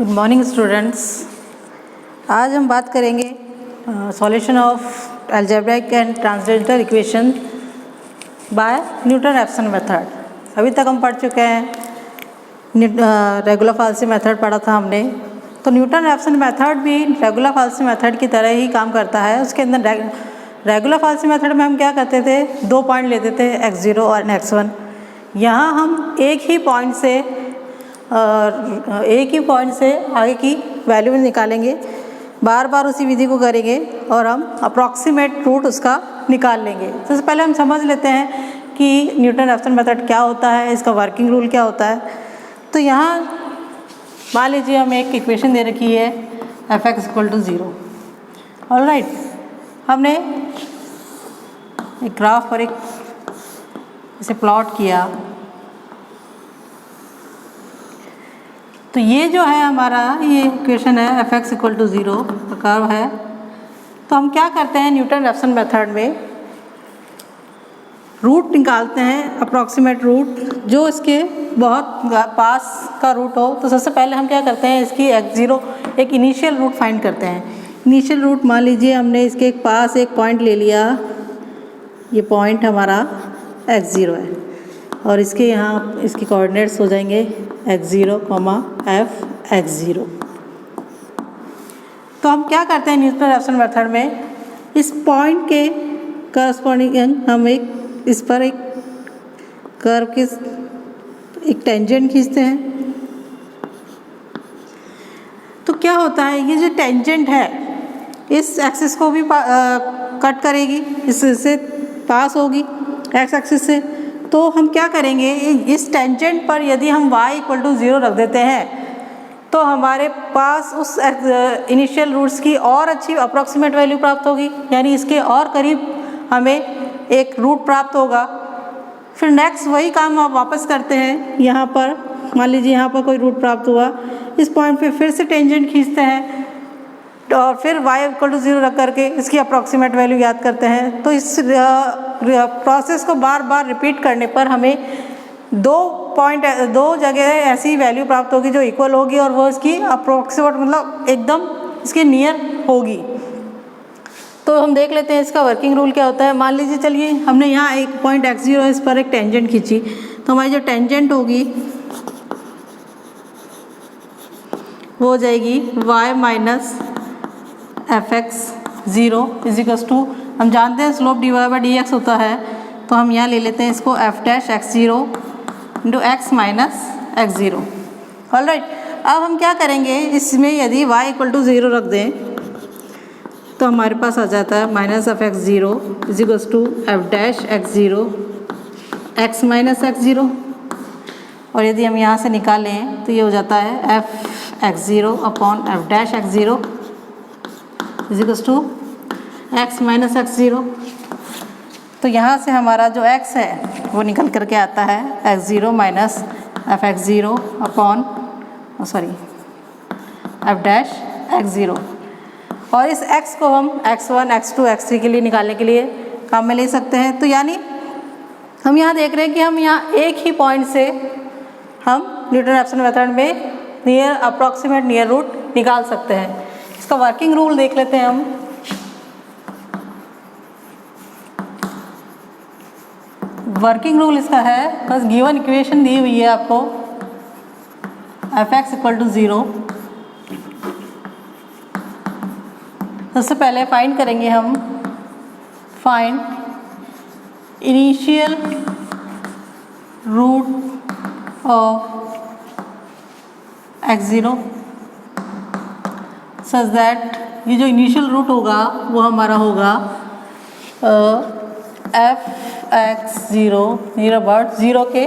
Good morning students. आज हम बात करेंगे solution of algebraic and transcendental equation by Newton-Raphson method. अभी तक हम पढ़ चुके हैं रेगुलर फाल्सी मेथड पढ़ा था हमने। तो न्यूटन-रैप्सन मेथड भी रेगुलर फाल्सी मेथड की तरह ही काम करता है। उसके अंदर रेगुलर फाल्सी मेथड में हम क्या करते थे, 2 पॉइंट लेते थे x0 और x1। यहाँ हम एक ही पॉइंट से आगे की वैल्यू निकालेंगे, बार बार उसी विधि को करेंगे और हम अप्रॉक्सीमेट रूट उसका निकाल लेंगे। सबसे पहले हम समझ लेते हैं कि न्यूटन-रैप्सन मेथड क्या होता है, इसका वर्किंग रूल क्या होता है। तो यहाँ मान लीजिए हमें एक इक्वेशन दे रखी है f(x = 0). ऑलराइट, हमने एक ग्राफ पर इसे प्लॉट किया। तो ये जो है हमारा ये इक्वेशन है f(x = 0) का कर्व है। तो हम क्या करते हैं न्यूटन-रैप्सन मेथड में, रूट निकालते हैं, अप्रॉक्सीमेट रूट जो इसके बहुत पास का रूट हो। तो सबसे पहले हम क्या करते हैं, इसकी x0 एक इनिशियल रूट फाइंड करते हैं। इनिशियल रूट मान लीजिए हमने इसके पास एक पॉइंट ले लिया, ये पॉइंट हमारा x0 है और इसके यहाँ इसके कोऑर्डिनेट्स हो जाएंगे x0, f(x0). तो हम क्या करते हैं न्यूटन-रैप्सन मेथड में, इस पॉइंट के करस्पॉन्डिंग हम इस पर एक कर्व के एक टेंजेंट खींचते हैं। तो क्या होता है, ये जो टेंजेंट है इस एक्सिस को भी कट करेगी, इससे पास होगी एक्स एक्सिस से। तो हम क्या करेंगे, इस टेंजेंट पर यदि हम y = 0 रख देते हैं तो हमारे पास उस इनिशियल रूट्स की और अच्छी अप्रॉक्सीमेट वैल्यू प्राप्त होगी, यानी इसके और करीब हमें एक रूट प्राप्त होगा। फिर नेक्स्ट वही काम आप वापस करते हैं, यहाँ पर मान लीजिए यहाँ पर कोई रूट प्राप्त हुआ, इस पॉइंट पे फिर से टेंजेंट खींचते हैं और फिर y = 0 रख करके इसकी अप्रॉक्सीमेट वैल्यू याद करते हैं। तो इस प्रोसेस को बार बार रिपीट करने पर हमें दो जगह ऐसी वैल्यू प्राप्त होगी जो इक्वल होगी और वो इसकी अप्रॉक्सीमेट मतलब एकदम इसके नियर होगी। तो हम देख लेते हैं इसका वर्किंग रूल क्या होता है। मान लीजिए चलिए हमने यहाँ एक पॉइंट x0 इस पर एक टेंजेंट खींची, तो हमारी जो टेंजेंट होगी वो हो जाएगी y - f(x0) = हम जानते हैं स्लोप dy/dx होता है। तो हम यहाँ ले लेते हैं इसको f'(x0) × x - x0। ऑलराइट, अब हम क्या करेंगे, इसमें यदि y = 0 रख दें तो हमारे पास आ जाता है -f(x0) = f'(x0) x - x0। और यदि हम यहाँ से निकालें तो ये हो जाता है f(x0) / f'(x0) = x - x0। तो यहाँ से हमारा जो x है वो निकल करके आता है x0 - f(x0) f'(x0). और इस x को हम x1, x2, x3 के लिए निकालने के लिए काम में ले सकते हैं। तो यानी हम यहाँ देख रहे हैं कि हम यहाँ एक ही पॉइंट से हम न्यूटन-रैप्सन मेथड में अप्रॉक्सीमेट नियर रूट निकाल सकते हैं। इसका वर्किंग रूल देख लेते हैं हम। वर्किंग रूल इसका है, बस गिवन इक्वेशन दी हुई है आपको f(x = 0). सबसे पहले फाइंड करेंगे हम, find initial root of x0 such that ये जो इनिशियल रूट होगा वो हमारा होगा f(x0) नियर अबाउट 0 के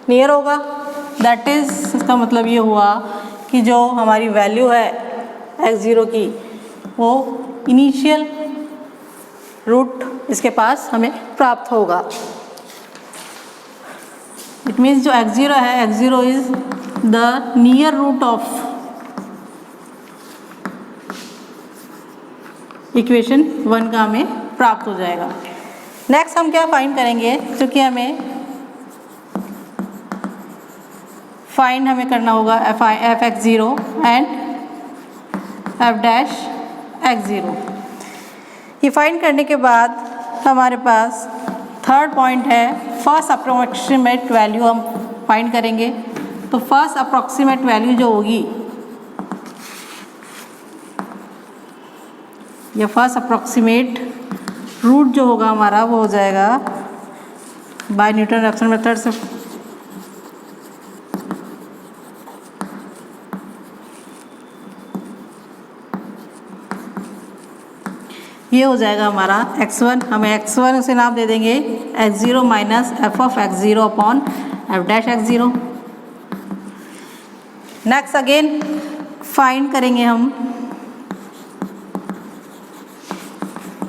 नियर होगा। दैट इज़, इसका मतलब ये हुआ कि जो हमारी वैल्यू है x0 की वो इनिशियल रूट इसके पास हमें प्राप्त होगा। इट मीन्स जो x0 है, x0 is the near root of equation 1 का हमें प्राप्त हो जाएगा। नेक्स्ट हम क्या फाइंड करेंगे, क्योंकि हमें फाइंड हमें करना होगा F x zero and F dash x zero. ये फाइंड करने के बाद हमारे पास थर्ड पॉइंट है फर्स्ट अप्रोक्सीमेट वैल्यू हम फाइंड करेंगे। तो फर्स्ट अप्रोक्सीमेट वैल्यू जो होगी, या फर्स्ट अप्रोक्सीमेट रूट जो होगा हमारा वो हो जाएगा बाय न्यूटन रैप्सन मेथड से। ये हो जाएगा हमारा x1, हमें x1 उसे नाम दे देंगे x0 minus f of x0 upon f dash x0। Next again find करेंगे हम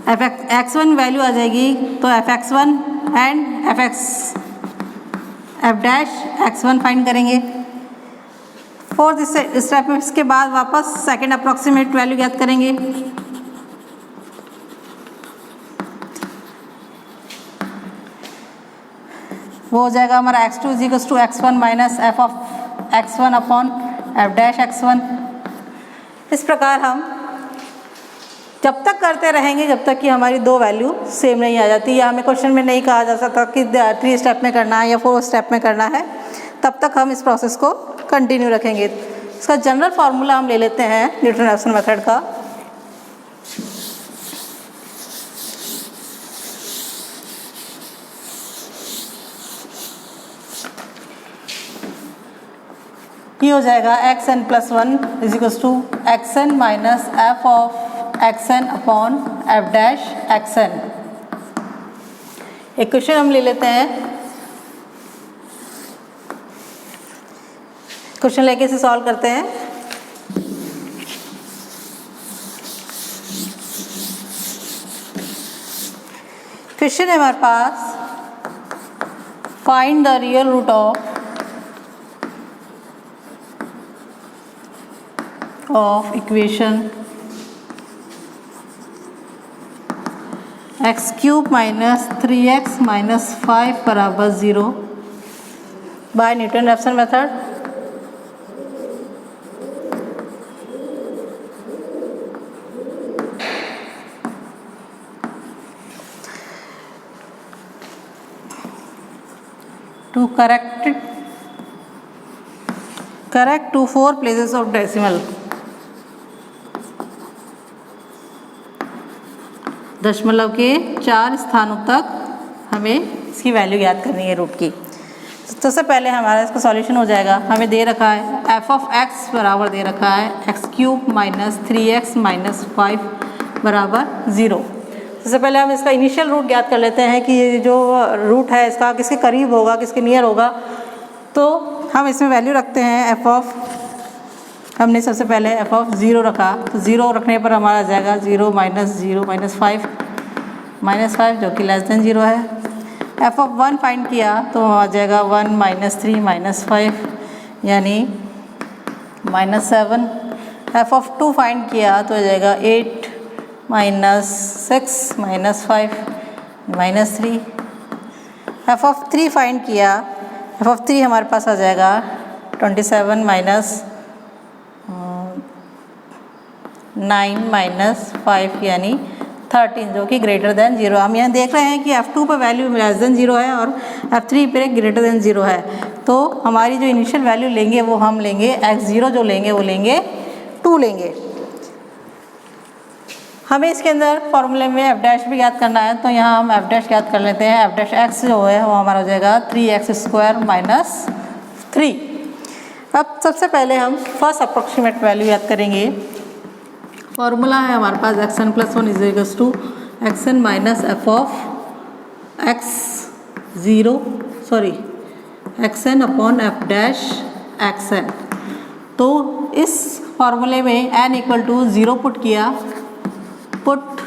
x1 वैल्यू आ जाएगी, तो fx1 and F dash x1 find करेंगे। फोर्थ स्टेप में इसके बाद वापस सेकेंड अप्रॉक्सीमेट वैल्यू ज्ञात करेंगे। वो हो जाएगा हमारा x2 equals to x1 minus f of x1 upon f dash x1। इस प्रकार हम जब तक करते रहेंगे जब तक कि हमारी दो वैल्यू सेम नहीं आ जाती, या हमें क्वेश्चन में नहीं कहा जा सकता कि 3 स्टेप में करना है या 4 स्टेप में करना है, तब तक हम इस प्रोसेस को कंटिन्यू रखेंगे। इसका जनरल फार्मूला हम ले लेते हैं न्यूटन रैप्सन मेथड का। ये हो जाएगा xn plus 1 is equals to xn minus f of xn upon f dash xn। एक क्वेश्चन हम ले लेते हैं, क्वेश्चन लेके इसे सॉल्व करते हैं। क्वेश्चन है हमारे पास find the real root of equation x cube minus 3x minus 5 बराबर 0 by Newton Raphson method. to correct to 4 places of decimal, दशमलव के 4 स्थानों तक हमें इसकी वैल्यू याद करनी है रूट की। तो सबसे पहले हमारा इसका सॉल्यूशन हो जाएगा, हमें दे रखा है एफ ऑफ एक्स बराबर दे रखा है x cube minus 3x minus 5 बराबर 0। सबसे पहले हम इसका इनिशियल रूट ज्ञात कर लेते हैं कि ये जो रूट है इसका किसके करीब होगा, किसके नियर होगा। तो हम इसमें वैल्यू रखते हैं एफ ऑफ, हमने सबसे पहले एफ ऑफ 0 रखा, तो 0 रखने पर हमारा आ जाएगा 0 माइनस 5 जो कि लेस देन 0 है। एफ ऑफ 1 फाइंड किया तो आ जाएगा 1 माइनस 3 माइनस 5 यानी माइनस 7। एफ ऑफ 2 फाइंड किया तो आ जाएगा 8 minus 6 minus 5 minus 3। F of 3 find किया, एफ ऑफ 3 हमारे पास आ जाएगा 27 माइनस 9 माइनस 5 यानी 13 जो कि ग्रेटर देन 0। हम यहाँ देख रहे हैं कि F2 पर वैल्यू लेस देन 0 है और F3 पर ग्रेटर देन 0 है। तो हमारी जो इनिशियल वैल्यू लेंगे वो हम लेंगे x0 जो लेंगे वो लेंगे 2 लेंगे। हमें इसके अंदर फॉर्मूले में एफ डैश भी याद करना है, तो यहाँ हम एफ डैश याद कर लेते हैं। एफ डैश एक्स जो है वो हमारा हो जाएगा 3x² माइनस 3। अब सबसे पहले हम फर्स्ट अप्रोक्सीमेट वैल्यू याद करेंगे। फॉर्मूला है हमारे पास xn plus 1 is equals to xn minus f of xn upon f dash xn। तो इस फॉर्मूले में n इक्वल टू 0 पुट किया, put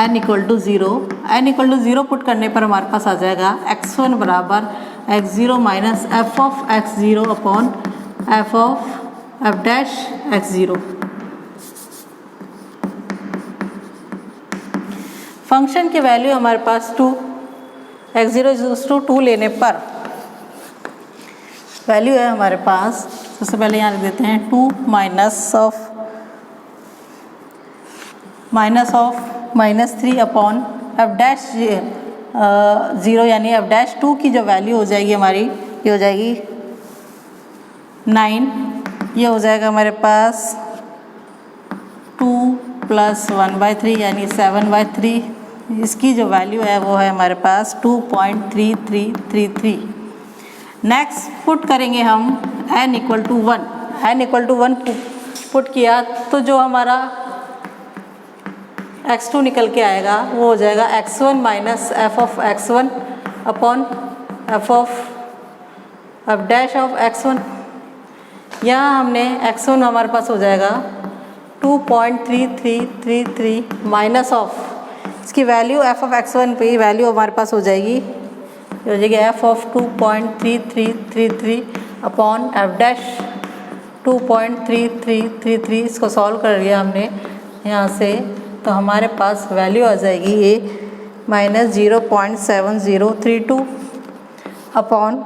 n equal to 0, n equal to 0 put करने पर हमारे पास आ जाएगा x1 बराबर x0 minus f of x0 upon f of f dash x0। Function की वैल्यू हमारे पास 2, x0 इज टू 2 लेने पर वैल्यू है हमारे पास, सबसे पहले यहाँ लिख देते हैं 2 माइनस 3 अपॉन एफ डैश 0 यानी एफ डैश 2 की जो वैल्यू हो जाएगी हमारी, ये हो जाएगी 9, ये हो जाएगा हमारे पास 2 + 1/3 यानी 7/3। इसकी जो वैल्यू है वो है हमारे पास 2.3333। नेक्स्ट पुट करेंगे हम n = 1, n = 1 पुट किया तो जो हमारा x2 निकल के आएगा वो हो जाएगा x1 - f(x1) अपॉन f(f')(x1). यहाँ हमने x1 हमारे पास हो जाएगा 2.3333 माइनस ऑफ इसकी वैल्यू f(x1) पे वैल्यू हमारे पास हो जाएगी f(2.3333) अपॉन f' 2.3333। इसको सॉल्व कर लिया हमने यहाँ से, तो हमारे पास वैल्यू आ जाएगी ये -0.7032 अपॉन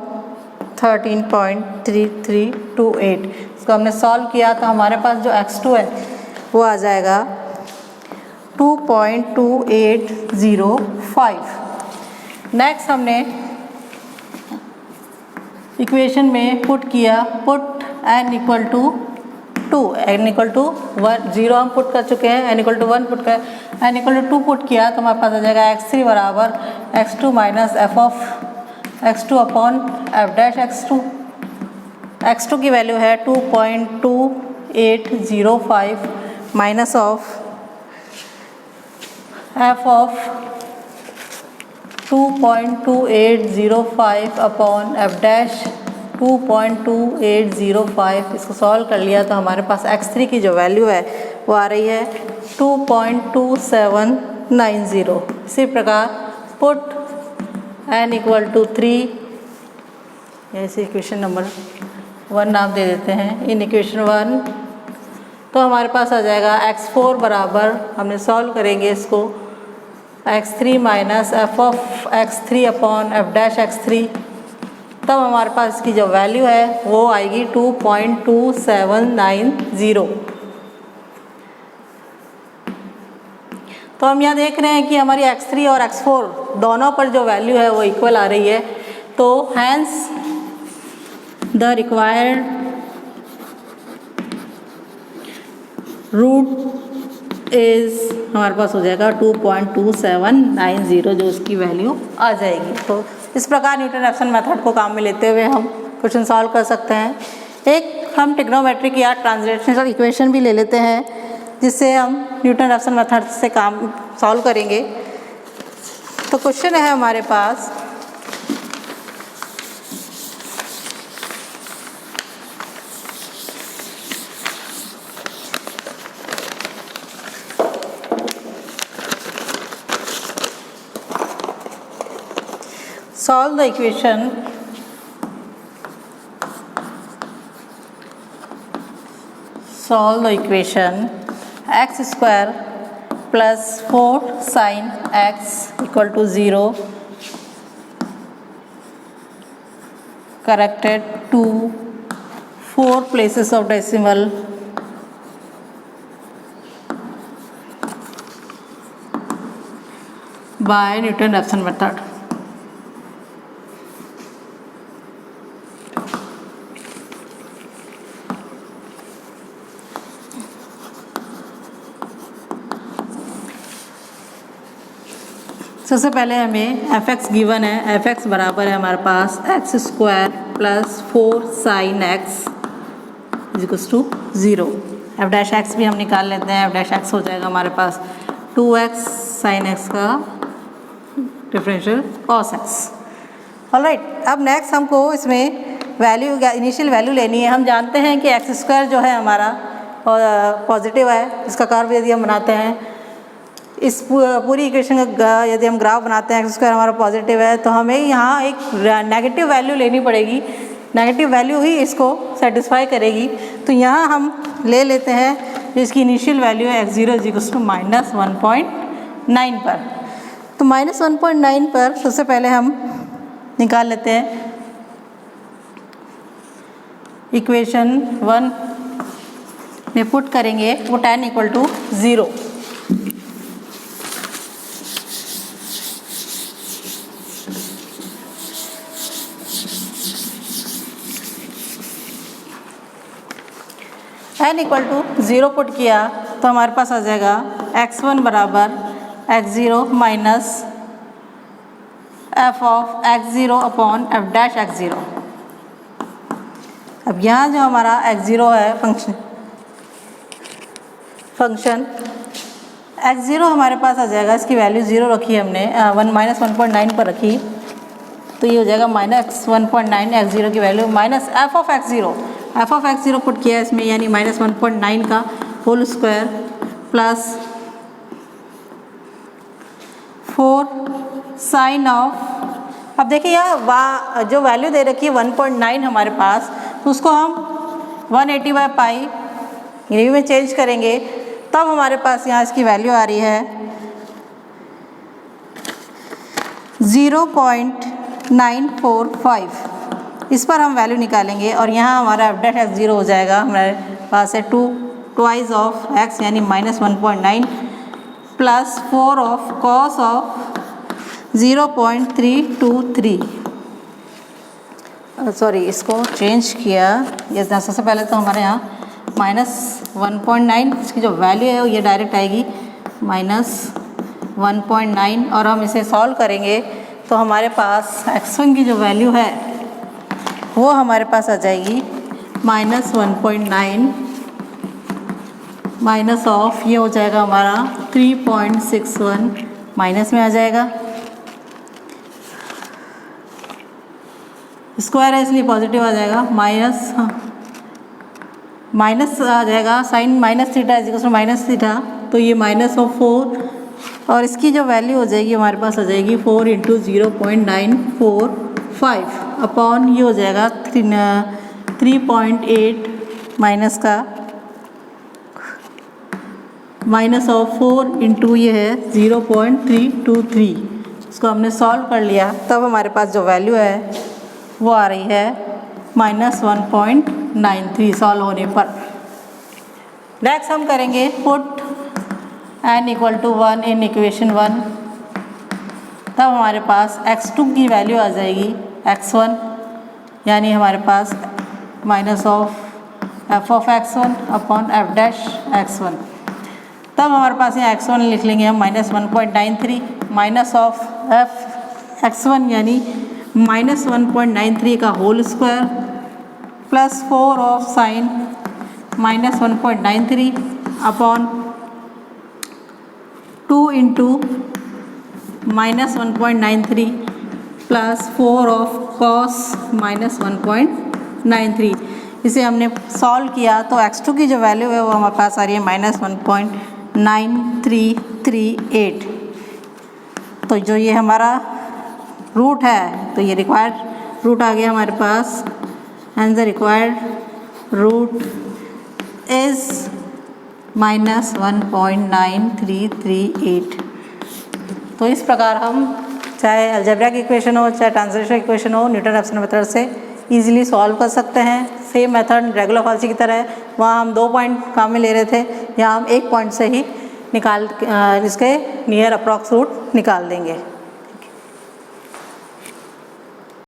13.3328। इसको हमने सॉल्व किया तो हमारे पास जो x2 है वो आ जाएगा 2.2805। नेक्स्ट हमने इक्वेशन में पुट किया, पुट n = 2, n = 1, 0 हम पुट कर चुके हैं, n = 1 पुट कर, n = 2 पुट किया तो हमारे पास आ जाएगा x3 बराबर x2 minus f(x2) upon f'(x2). x2 की वैल्यू है 2.2805 minus of f(2.2805) upon f' 2.2805। इसको सॉल्व कर लिया तो हमारे पास x3 की जो वैल्यू है वो आ रही है 2.2790। इसी प्रकार पुट n = 3, ऐसे इक्वेशन नंबर 1 नाम दे देते हैं। इन इक्वेशन 1 तो हमारे पास आ जाएगा x4 बराबर, हमने सॉल्व करेंगे इसको, x3 minus f(x3) upon f'(x3). तब हमारे पास इसकी जो वैल्यू है वो आएगी 2.2790। तो हम यहाँ देख रहे हैं कि हमारी x3 और x4 दोनों पर जो वैल्यू है वो इक्वल आ रही है, तो hence the required root is हमारे पास हो जाएगा 2.2790 जो उसकी वैल्यू आ जाएगी। तो इस प्रकार न्यूटन-रैप्सन मेथड को काम में लेते हुए हम क्वेश्चन सॉल्व कर सकते हैं। एक हम ट्रिग्नोमेट्रिक या ट्रांसलेशनल इक्वेशन भी ले लेते हैं जिससे हम न्यूटन-रैप्सन मेथड से काम सॉल्व करेंगे। तो क्वेश्चन है हमारे पास solve the equation x² plus 4 sin x = 0 corrected to 4 places of decimal by Newton-Raphson method। सबसे पहले हमें f(x) गिवन है, f(x) बराबर है हमारे पास x² plus 4 sin x = 0। f'(x) भी हम निकाल लेते हैं, f'(x) हो जाएगा हमारे पास 2x sin x का डिफरेंशियल cos x। ऑलराइट, अब नेक्स्ट हमको इसमें वैल्यू इनिशियल वैल्यू लेनी है। हम जानते हैं कि x² जो है हमारा पॉजिटिव है, इसका कर्व यदि हम बनाते हैं, इस पूरी इक्वेशन का यदि हम ग्राफ बनाते हैं x² हमारा पॉजिटिव है, तो हमें यहाँ एक नेगेटिव वैल्यू लेनी पड़ेगी, नेगेटिव वैल्यू ही इसको सेटिस्फाई करेगी। तो यहाँ हम ले लेते हैं जिसकी इनिशियल वैल्यू है x0 = -1.9 पर। तो -1.9 पर सबसे पहले हम निकाल लेते हैं इक्वेशन 1 में पुट करेंगे वो tan equal to 0। n equal to 0 put किया तो हमारे पास आ जाएगा x1 बराबर x0 minus f of x0 upon f dash x0। अब यहाँ जो हमारा x0 है फंक्शन x0 हमारे पास आ जाएगा, इसकी वैल्यू 0 रखी है हमने, 1-1.9 पर रखी, तो ये हो जाएगा -1.9 x0 की वैल्यू minus f of x0 put किया इसमें, यानी -1.9 का whole square plus 4 sine of. अब देखिए यहाँ जो वैल्यू दे रखी है 1.9 हमारे पास, तो उसको हम 180/पाई ये में चेंज करेंगे, तब हमारे पास यहाँ इसकी वैल्यू आ रही है 0.945। इस पर हम वैल्यू निकालेंगे और यहाँ हमारा f डैश x0 हो जाएगा, हमारे पास है 2 ऑफ x यानी -1.9 plus 4 of cos of 0.323। Sorry, इसको चेंज किया, ये सबसे पहले तो हमारे यहाँ -1.9 इसकी जो वैल्यू है ये डायरेक्ट आएगी -1.9, और हम इसे सॉल्व करेंगे तो हमारे पास x1 की जो वैल्यू है वो हमारे पास आ जाएगी -1.9 माइनस ऑफ, ये हो जाएगा हमारा 3.61, माइनस में आ जाएगा, स्क्वायर है इसलिए पॉजिटिव आ जाएगा, माइनस आ जाएगा, साइन -थीटा -थीटा, तो ये -4, और इसकी जो वैल्यू हो जाएगी हमारे पास आ जाएगी 4 × 0.945 अपॉन ये हो जाएगा 3.8 माइनस का माइनस ऑफ 4 × ये है 0.323। इसको हमने सॉल्व कर लिया, तब हमारे पास जो वैल्यू है वो आ रही है -1.93 सॉल्व होने पर। नेक्स्ट हम करेंगे put n equal to 1 in equation 1, तब हमारे पास x2 की वैल्यू आ जाएगी x1, यानी हमारे पास minus of f of x1 upon f dash x1। तब हमारे पास यहाँ x1 लिख लेंगे हम -1.93 माइनस ऑफ f x1 यानी -1.93 का whole square plus 4 of sine -1.93 upon 2 × -1.93 plus 4 of cos -1.93। इसे हमने सॉल्व किया तो x2 की जो वैल्यू है वो हमारे पास आ रही है -1.9338। तो जो ये हमारा रूट है, तो ये रिक्वायर्ड रूट आ गया हमारे पास, and the required root is -1.9338। तो इस प्रकार हम चाहे अलजेब्रा की इक्वेशन हो, चाहे ट्रांसलेशन इक्वेशन हो, न्यूटन-रैप्सन मेथड से इजीली सॉल्व कर सकते हैं। सेम मेथड रेगुलर फॉल्सी की तरह है, वहाँ हम 2 पॉइंट काम में ले रहे थे, यहाँ हम 1 पॉइंट से ही इसके नियर अप्रॉक्स रूट निकाल देंगे।